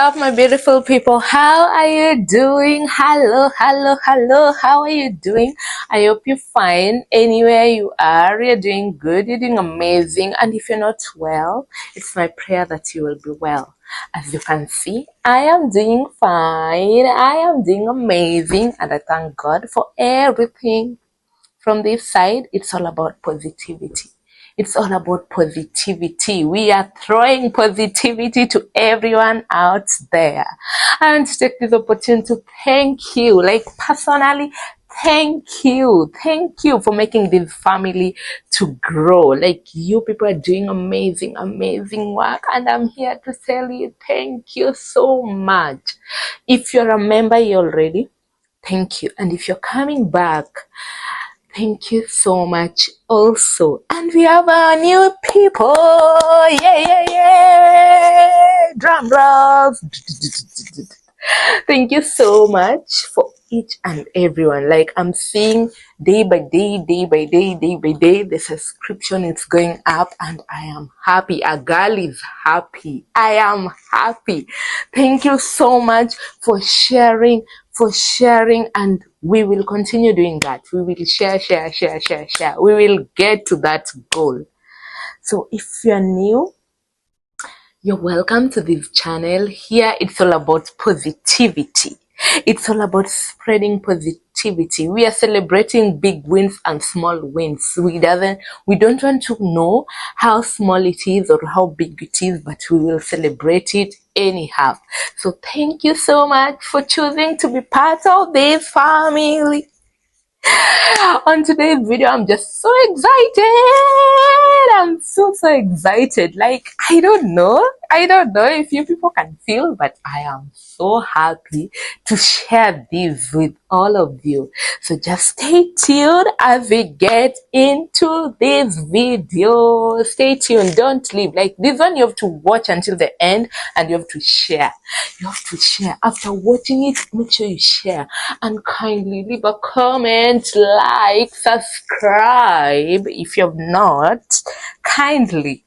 up, my beautiful people? How are you doing? Hello, hello, hello. How are you doing? I hope you're fine. Anywhere you are, you're doing good. You're doing amazing. And if you're not well, it's my prayer that you will be well. As you can see, I am doing fine. I am doing amazing. And I thank God for everything. From this side, it's all about positivity. It's all about positivity. We are throwing positivity to everyone out there. I want to take this opportunity to thank you, like personally, thank you. Thank you for making this family to grow. Like, you people are doing amazing, amazing work. And I'm here to tell you, thank you so much. If you're a member here already, thank you. And if you're coming back, thank you so much also. And we have our new people. Yeah. Drum rolls. Thank you so much for each and everyone. Like, I'm seeing day by day, the subscription is going up, and I am happy. A girl is happy. I am happy. Thank you so much for sharing, and we will continue doing that. We will share. We will get to that goal. So if you're new, you're welcome to this channel. Here it's all about positivity. It's all about spreading positivity. We are celebrating big wins and small wins. We don't want to know how small it is or how big it is, but we will celebrate it anyhow. So thank you so much for choosing to be part of this family. On today's video, I'm just so excited. I'm so excited. Like, I don't know if you people can feel, but I am so happy to share this with all of you. So just stay tuned as we get into this video. Stay tuned, don't leave. Like, this one you have to watch until the end, and you have to share. After watching it, make sure you share and kindly leave a comment, like, subscribe if you have not. Kindly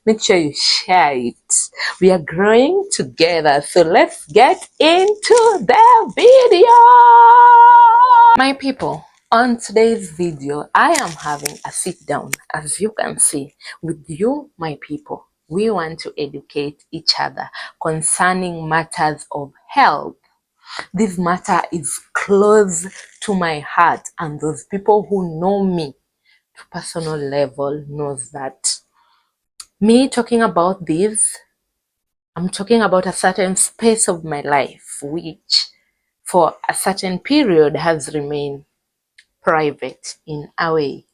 make sure you share it. We are growing together, so let's get into the video. My people, on today's video, I am having a sit down, as you can see, with you, my people. We want to educate each other concerning matters of health. This matter is close to my heart, and those people who know me to personal level knows that me talking about this, I'm talking about a certain space of my life which for a certain period has remained private in a way.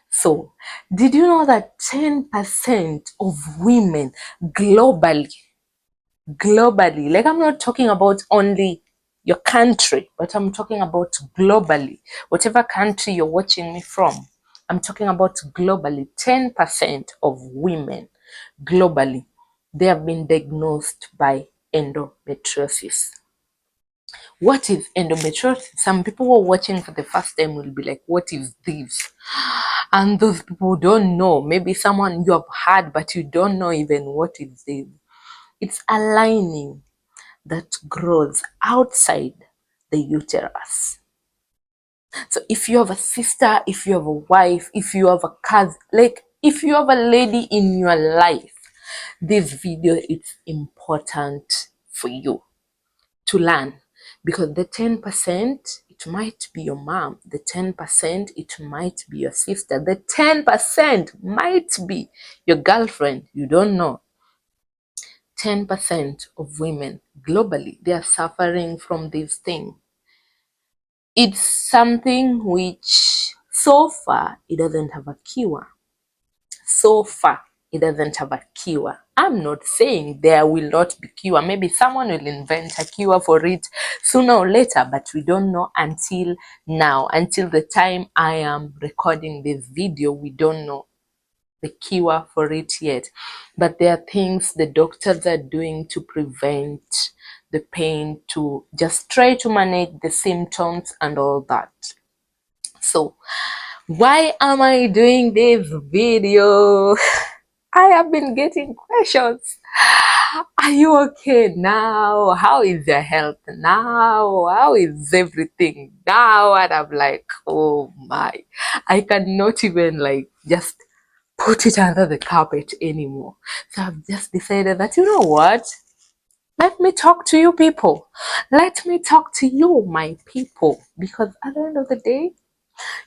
So, did you know that 10% of women globally, like, I'm not talking about only your country, but I'm talking about globally, whatever country you're watching me from, I'm talking about globally, 10% of women globally, they have been diagnosed by endometriosis. What is endometriosis? Some people who are watching for the first time will be like, what is this? And those people don't know. Maybe someone you have heard, but you don't know even what is this. It's a lining that grows outside the uterus. So if you have a sister, if you have a wife, if you have a cousin, like, if you have a lady in your life, this video is important for you to learn, because the 10%, it might be your mom. The 10%, it might be your sister. The 10% might be your girlfriend. You don't know. 10% of women globally, they are suffering from this thing. It's something which so far it doesn't have a cure. I'm not saying there will not be cure. Maybe someone will invent a cure for it sooner or later, but we don't know until now. Until the time I am recording this video, we don't know the cure for it yet. But there are things the doctors are doing to prevent the pain, to just try to manage the symptoms and all that. So, why am I doing this video? I have been getting questions. Are you okay now? How is your health now? How is everything now? And I'm like, oh my, I cannot even like just put it under the carpet anymore. So I've just decided that, you know what? Let me talk to you people. Let me talk to you, my people. Because at the end of the day,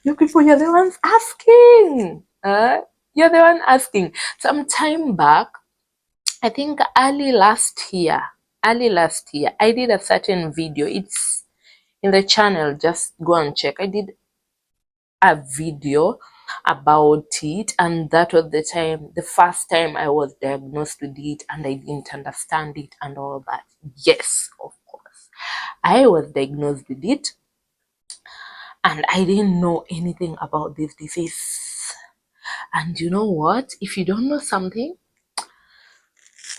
you people, you're the ones asking. You're the one asking. Some time back, I think early last year, I did a certain video. It's in the channel. Just go and check. I did a video about it, and that was the first time I was diagnosed with it, and I didn't understand it and all that. Yes, of course, I was diagnosed with it, and I didn't know anything about this disease. And you know what? If you don't know something,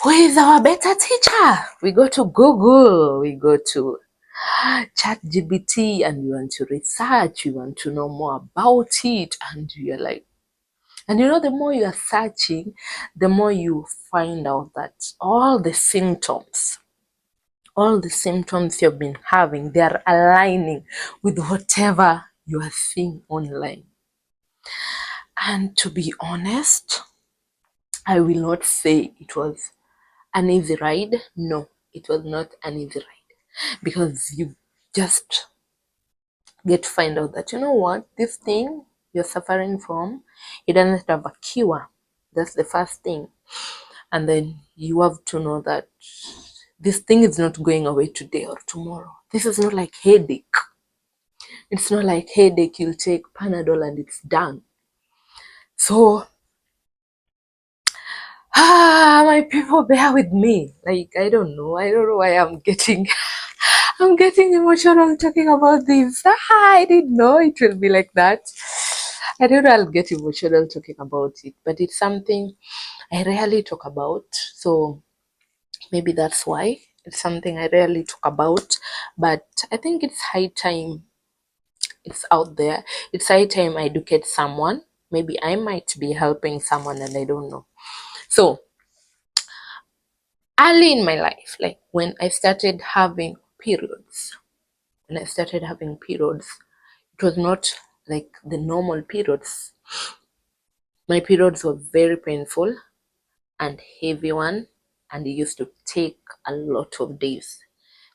who is our better teacher? We go to Google, we go to ChatGPT, and you want to research, you want to know more about it, and you're like, and you know, the more you are searching, the more you find out that all the symptoms you've been having, they are aligning with whatever you are seeing online. And to be honest, I will not say it was an easy ride. No, it was not an easy ride, because you just get to find out that, you know what, this thing you're suffering from, it doesn't have a cure. That's the first thing. And then you have to know that this thing is not going away today or tomorrow. This is not like headache. It's not like headache, you'll take Panadol and it's done. So, my people, bear with me. Like, I don't know why I'm getting I'm getting emotional talking about this. I didn't know it will be like that. I don't know, I'll get emotional talking about it, but it's something I rarely talk about. So maybe that's why it's something I rarely talk about. But I think it's high time it's out there. It's high time I educate someone. Maybe I might be helping someone and I don't know. So early in my life, like when I started having periods, it was not like the normal periods. My periods were very painful and heavy one, and it used to take a lot of days.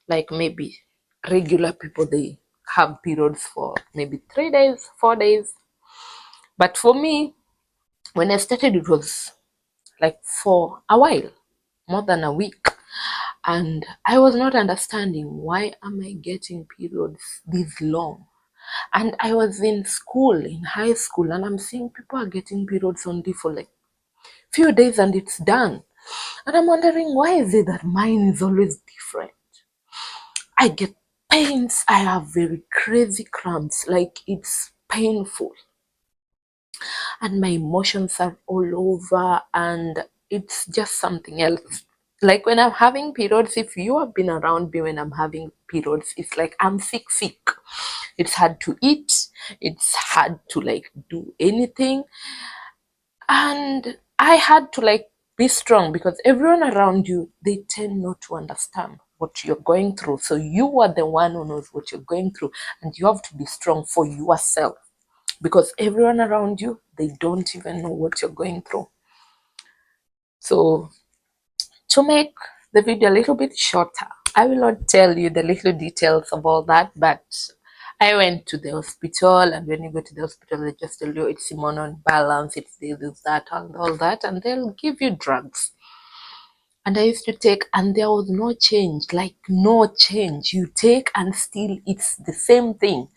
Like maybe regular people, they have periods for maybe 3 days, 4 days. But for me, when I started, it was like for a while, more than a week. And I was not understanding, why am I getting periods this long? And I was in school, in high school, and I'm seeing people are getting periods only for like few days and it's done. And I'm wondering, why is it that mine is always different? I get pains, I have very crazy cramps, like it's painful. And my emotions are all over, and it's just something else. Like when I'm having periods, if you have been around me when I'm having periods, it's like I'm sick. It's hard to eat, it's hard to like do anything. And I had to like be strong, because everyone around you, they tend not to understand what you're going through. So you are the one who knows what you're going through, and you have to be strong for yourself, because everyone around you, they don't even know what you're going through. So to make the video a little bit shorter, I will not tell you the little details of all that, but I went to the hospital, and when you go to the hospital, they just tell you it's hormonal balance, it's this, it's that, and all that, and they'll give you drugs. And I used to take, and there was no change, like no change. You take and still it's the same thing.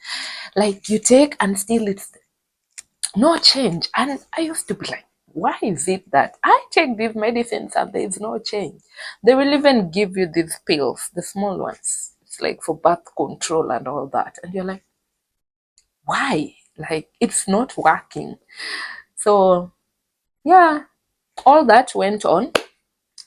Like you take and still it's no change. And I used to be like, why is it that I take these medicines and there is no change? They will even give you these pills, the small ones. It's like for birth control and all that. And you're like, why? Like it's not working. So yeah, all that went on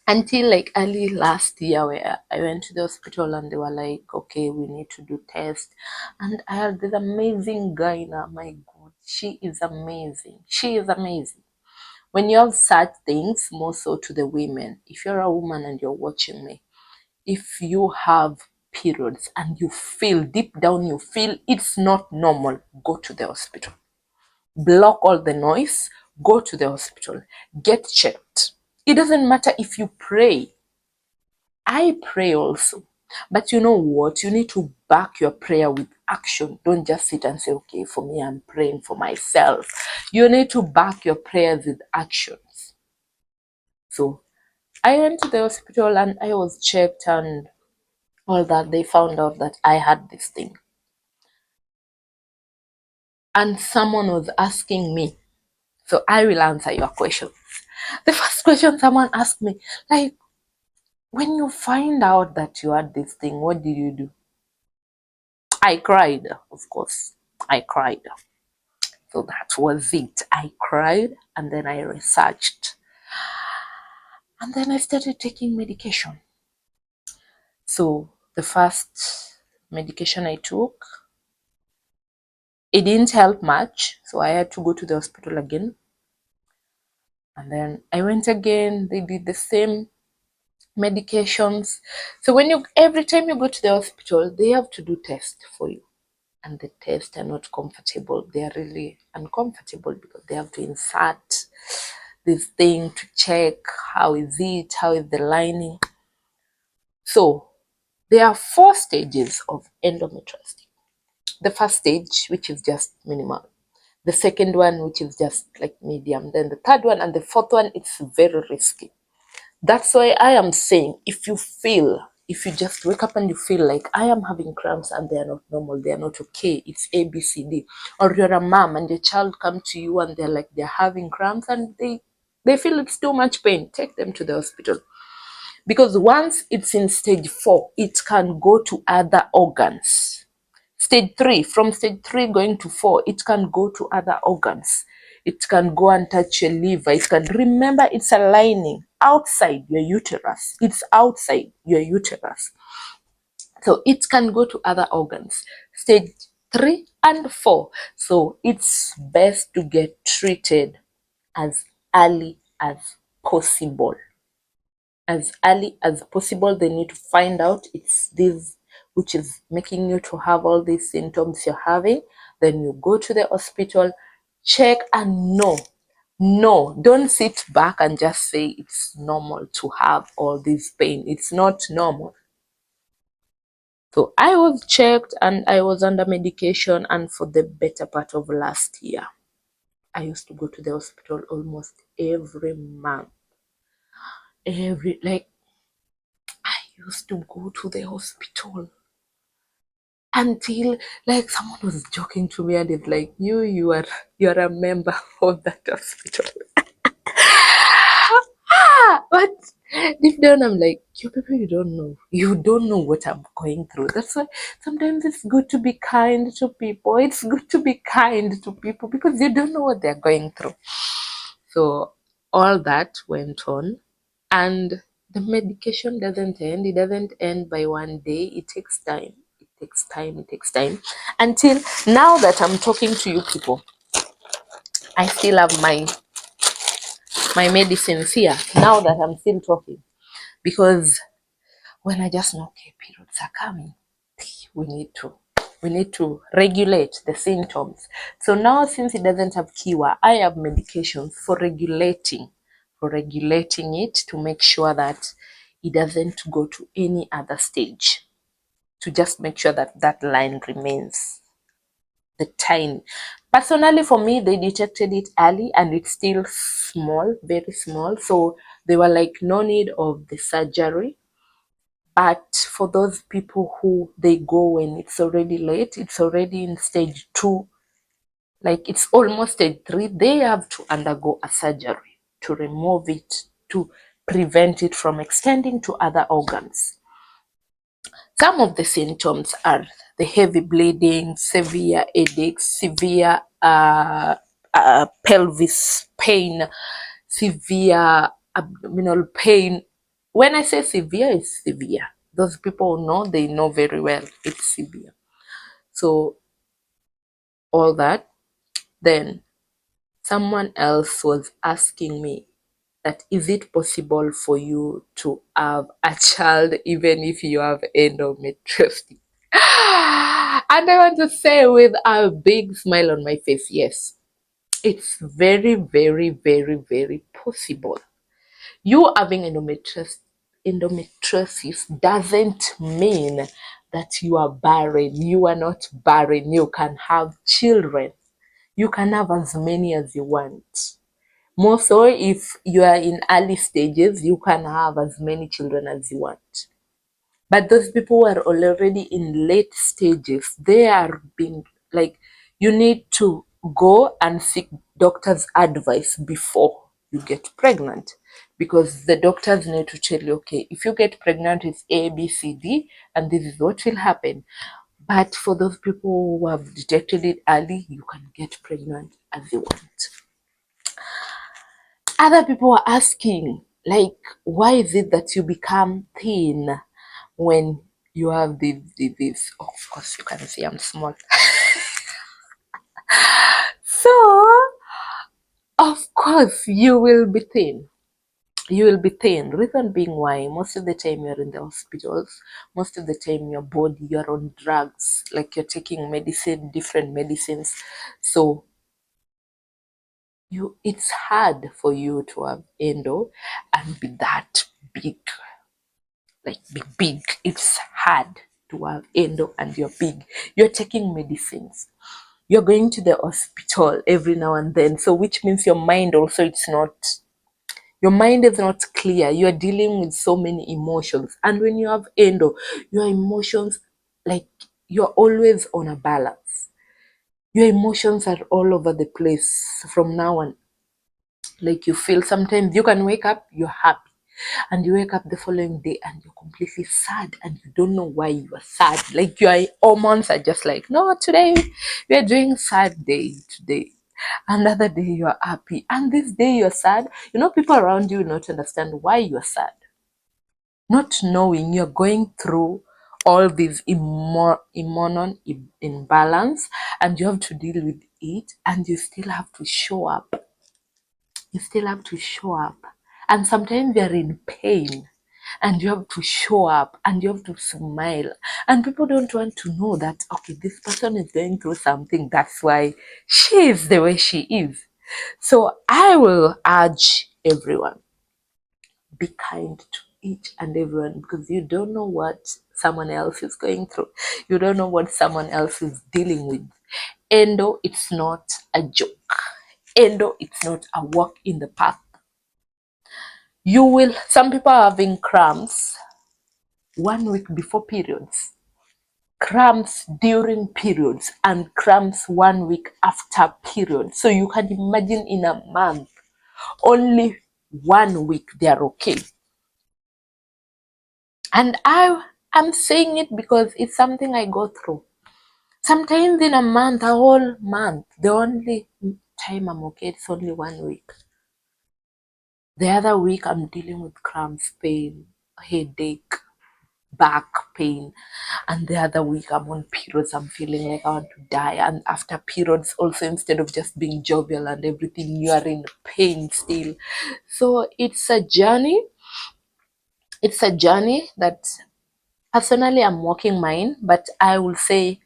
until like early last year, where I went to the hospital and they were like, okay, we need to do tests. And I had this amazing gyna. My God, she is amazing. She is amazing. when you have such things, more so to the women, if you're a woman and you're watching me, if you have periods and you feel deep down, you feel it's not normal, go to the hospital. Block all the noise, go to the hospital, get checked. It doesn't matter if you pray. I pray also. But you know what? You need to back your prayer with action. Don't just sit and say, okay, for me, I'm praying for myself. You need to back your prayers with actions. So I went to the hospital and I was checked and all that. They found out that I had this thing. And someone was asking me, so I will answer your question. The first question someone asked me, like, when you find out that you had this thing, what did you do? I cried, of course. I cried. So that was it. I cried and then I researched. And then I started taking medication. So the first medication I took, it didn't help much. So I had to go to the hospital again. And then I went again. They did the same medications. So every time you go to the hospital, they have to do tests for you. And the tests are not comfortable. They are really uncomfortable because they have to insert this thing to check how is the lining. So there are 4 stages of endometriosis. The first stage, which is just minimal. The second one, which is just like medium. Then the third one and the fourth one, it's very risky. That's why I am saying, if you just wake up and you feel like I am having cramps and they are not normal, they are not okay, it's A, B, C, D, or you're a mom and your child come to you and they're having cramps and they feel it's too much pain, take them to the hospital. Because once it's in stage 4, it can go to other organs. Stage 3, from stage 3 going to 4, it can go to other organs. It can go and touch your liver. It can, remember, it's a lining outside your uterus. It's outside your uterus. So it can go to other organs. Stage 3 and 4. So it's best to get treated as early as possible. As early as possible. They need to find out it's this which is making you to have all these symptoms you're having. Then you go to the hospital, check, and no, don't sit back and just say it's normal to have all this pain. It's not normal. So I was checked and I was under medication, and for the better part of last year, I used to go to the hospital almost every month. I used to go to the hospital until, like, someone was joking to me and it's like, you're a member of that hospital. But deep down I'm like, you people, you don't know what I'm going through. That's why sometimes it's good to be kind to people. It's good to be kind to people because you don't know what they're going through. So all that went on, and the medication doesn't end. It doesn't end by one day. It takes time. It takes time until now that I'm talking to you people, I still have my medicines here now that I'm still talking, because when I just know, okay, periods are coming, we need to regulate the symptoms. So now, since it doesn't have cure, I have medications for regulating it, to make sure that it doesn't go to any other stage, to just make sure that that line remains the tiny. Personally, for me, they detected it early and it's still small, very small. So they were like, no need of the surgery. But for those people who they go when it's already late, it's already in stage 2, like it's almost stage 3, they have to undergo a surgery to remove it, to prevent it from extending to other organs. Some of the symptoms are the heavy bleeding, severe headaches, severe pelvis pain, severe abdominal pain. When I say severe, it's severe. Those people know, they know very well it's severe. So all that. Then someone else was asking me that is it possible for you to have a child even if you have endometriosis? And I want to say with a big smile on my face, yes, it's very, very, very, very possible. You having endometriosis doesn't mean that you are barren. You are not barren. You can have children. You can have as many as you want. More so, if you are in early stages, you can have as many children as you want. But those people who are already in late stages, they are being like, you need to go and seek doctor's advice before you get pregnant. Because the doctors need to tell you, okay, if you get pregnant, it's A, B, C, D, and this is what will happen. But for those people who have detected it early, you can get pregnant as you want. Other people are asking, like, why is it that you become thin when you have this? Oh, of course, you can see I'm small. So, of course, you will be thin. You will be thin. Reason being why, most of the time you're in the hospitals, most of the time your body, you're on drugs, like you're taking medicine, different medicines. So, it's hard for you to have endo and be that big, like big. It's hard to have endo and you're big. You're taking medicines. You're going to the hospital every now and then. So which means your mind also, your mind is not clear. You're dealing with so many emotions. And when you have endo, your emotions, like you're always on a balance. Your emotions are all over the place from now on. Like you feel sometimes you can wake up, you're happy. And you wake up the following day and you're completely sad and you don't know why you are sad. Like your hormones are just like, no, today we are doing sad day today. Another day you're happy. And this day you're sad. You know, people around you will not understand why you're sad. Not knowing you're going through all these hormone imbalance and you have to deal with it and you still have to show up. You still have to show up. And sometimes you're in pain and you have to show up and you have to smile. And people don't want to know that, okay, this person is going through something. That's why she is the way she is. So I will urge everyone, be kind to each and everyone because you don't know what someone else is going through. You don't know what someone else is dealing with. Endo, it's not a joke. Endo, it's not a walk in the park. Some people are having cramps 1 week before periods, cramps during periods, and cramps 1 week after periods. So you can imagine in a month, only 1 week they are okay. And I'm saying it because it's something I go through. Sometimes in a month, a whole month, the only time I'm okay, it's only 1 week. The other week, I'm dealing with cramps, pain, headache, back pain, and the other week I'm on periods, I'm feeling like I want to die. And after periods also, instead of just being jovial and everything, you are in pain still. So it's a journey that personally I'm walking mine, but I will say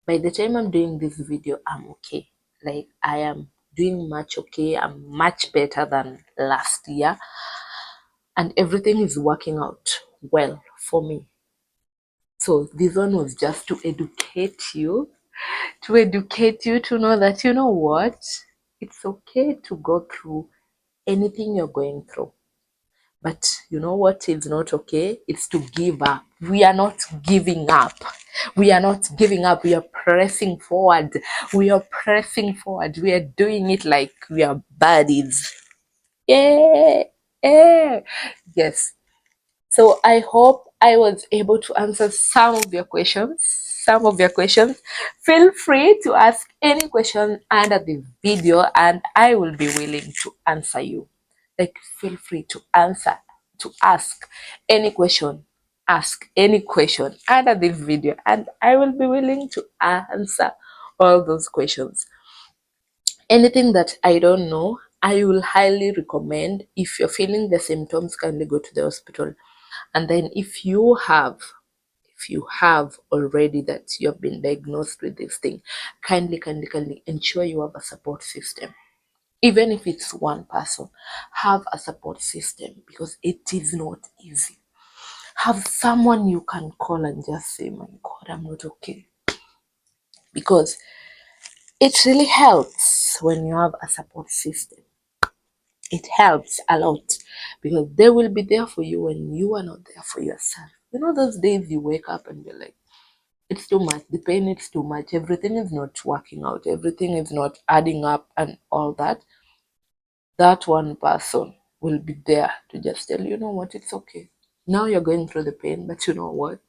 by the time I'm doing this video, I'm okay. Like I am doing much okay. I'm much better than last year and everything is working out well for me. So this one was just to educate you to know that, you know what, it's okay to go through anything you're going through. But you know what is not okay? It's to give up. We are not giving up. We are not giving up. We are pressing forward. We are pressing forward. We are doing it like we are buddies. Yeah. Yeah. Yes. So I hope I was able to answer some of your questions. Feel free to ask any question under the video and I will be willing to answer you. Like feel free to ask any question. Ask any question under this video and I will be willing to answer all those questions. Anything that I don't know, I will highly recommend, if you're feeling the symptoms, kindly go to the hospital. And then if you have already that you have been diagnosed with this thing, kindly ensure you have a support system. Even if it's one person, have a support system, because it is not easy. Have someone you can call and just say, my God, I'm not okay. Because it really helps when you have a support system. It helps a lot, because they will be there for you when you are not there for yourself. You know, those days you wake up and you're like, it's too much, the pain is too much, everything is not working out, everything is not adding up, and all that. That one person will be there to just tell you, you know what, it's okay. Now you're going through the pain, but you know what?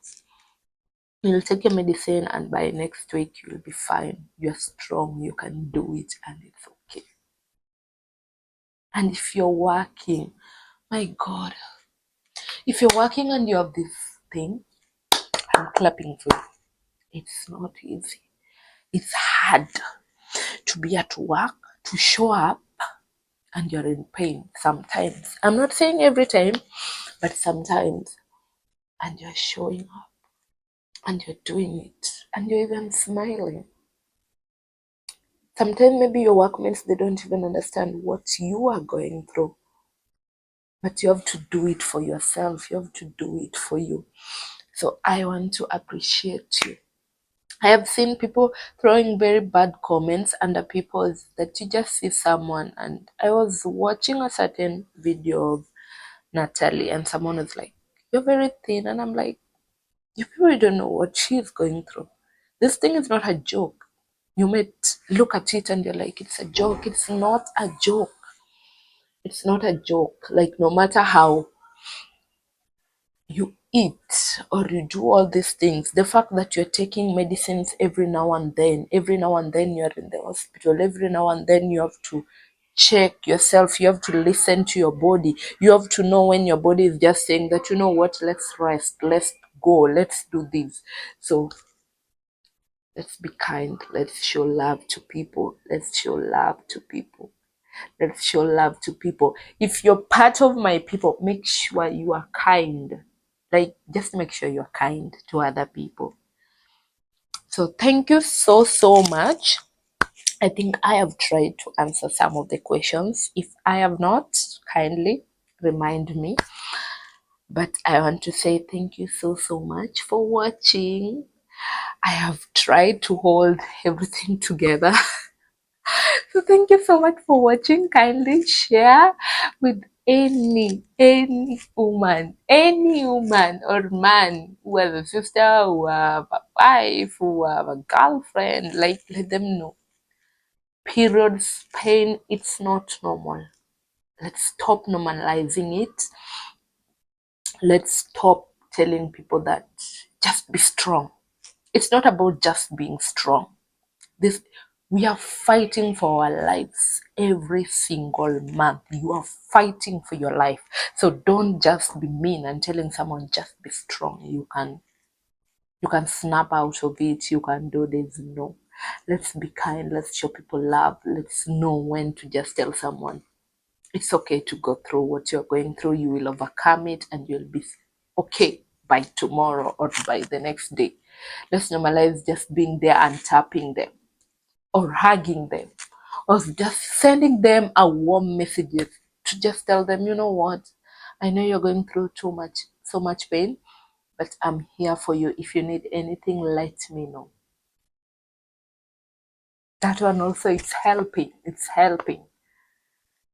You'll take your medicine, and by next week, you'll be fine. You're strong, you can do it, and it's okay. And if you're working, my God, if you're working and you have this thing, I'm clapping for you. It's not easy. It's hard to be at work, to show up, and you're in pain sometimes. I'm not saying every time, but sometimes. And you're showing up, and you're doing it, and you're even smiling. Sometimes maybe your workmates, they don't even understand what you are going through. But you have to do it for yourself. You have to do it for you. So I want to appreciate you. I have seen people throwing very bad comments under people's, that you just see someone. And I was watching a certain video of Natalie, and someone was like, you're very thin. And I'm like, you people don't know what she's going through. This thing is not a joke. You might look at it and you're like, it's a joke. It's not a joke. It's not a joke. Like, no matter how you eat or you do all these things, the fact that you're taking medicines every now and then you're in the hospital, every now and then you have to check yourself, you have to listen to your body, you have to know when your body is just saying that, you know what, let's rest, let's go, let's do this. So let's be kind, let's show love to people, let's show love to people. Let's show love to people. If you're part of my people, make sure you are kind. Like, just make sure you're kind to other people. So thank you so much. I think I have tried to answer some of the questions. If I have not, kindly remind me. But I want to say thank you so much for watching. I have tried to hold everything together. So thank you so much for watching. Kindly share with any woman or man who has a sister, who have a wife, who have a girlfriend. Like, let them know. Periods pain, it's not normal. Let's stop normalizing it. Let's stop telling people that just be strong. It's not about just being strong. This, we are fighting for our lives every single month. You are fighting for your life. So don't just be mean and telling someone just be strong. You can snap out of it, you can do this. No. Let's be kind, let's show people love. Let's know when to just tell someone it's okay to go through what you're going through. You will overcome it and you'll be okay by tomorrow or by the next day. Let's normalize just being there and tapping them, or hugging them, or just sending them a warm message to just tell them, you know what, I know you're going through so much pain, but I'm here for you. If you need anything, let me know. That one also, it's helping.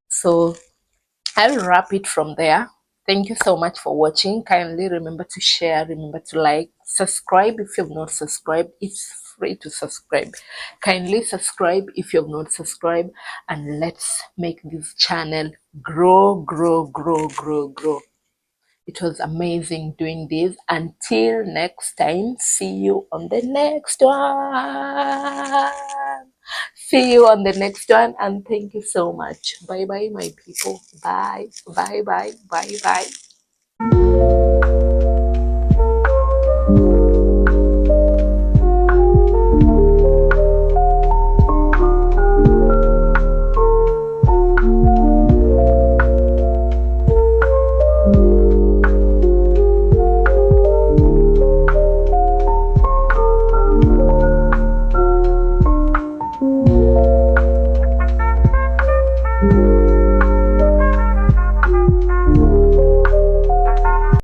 So I'll wrap it from there. Thank you so much for watching. Kindly remember to share, remember to like, subscribe if you've not subscribed. It's free to subscribe. Kindly subscribe if you've not subscribed, and let's make this channel grow. It was amazing doing this. Until next time, see you on the next one. See you on the next one, and thank you so much. Bye bye, my people. Bye.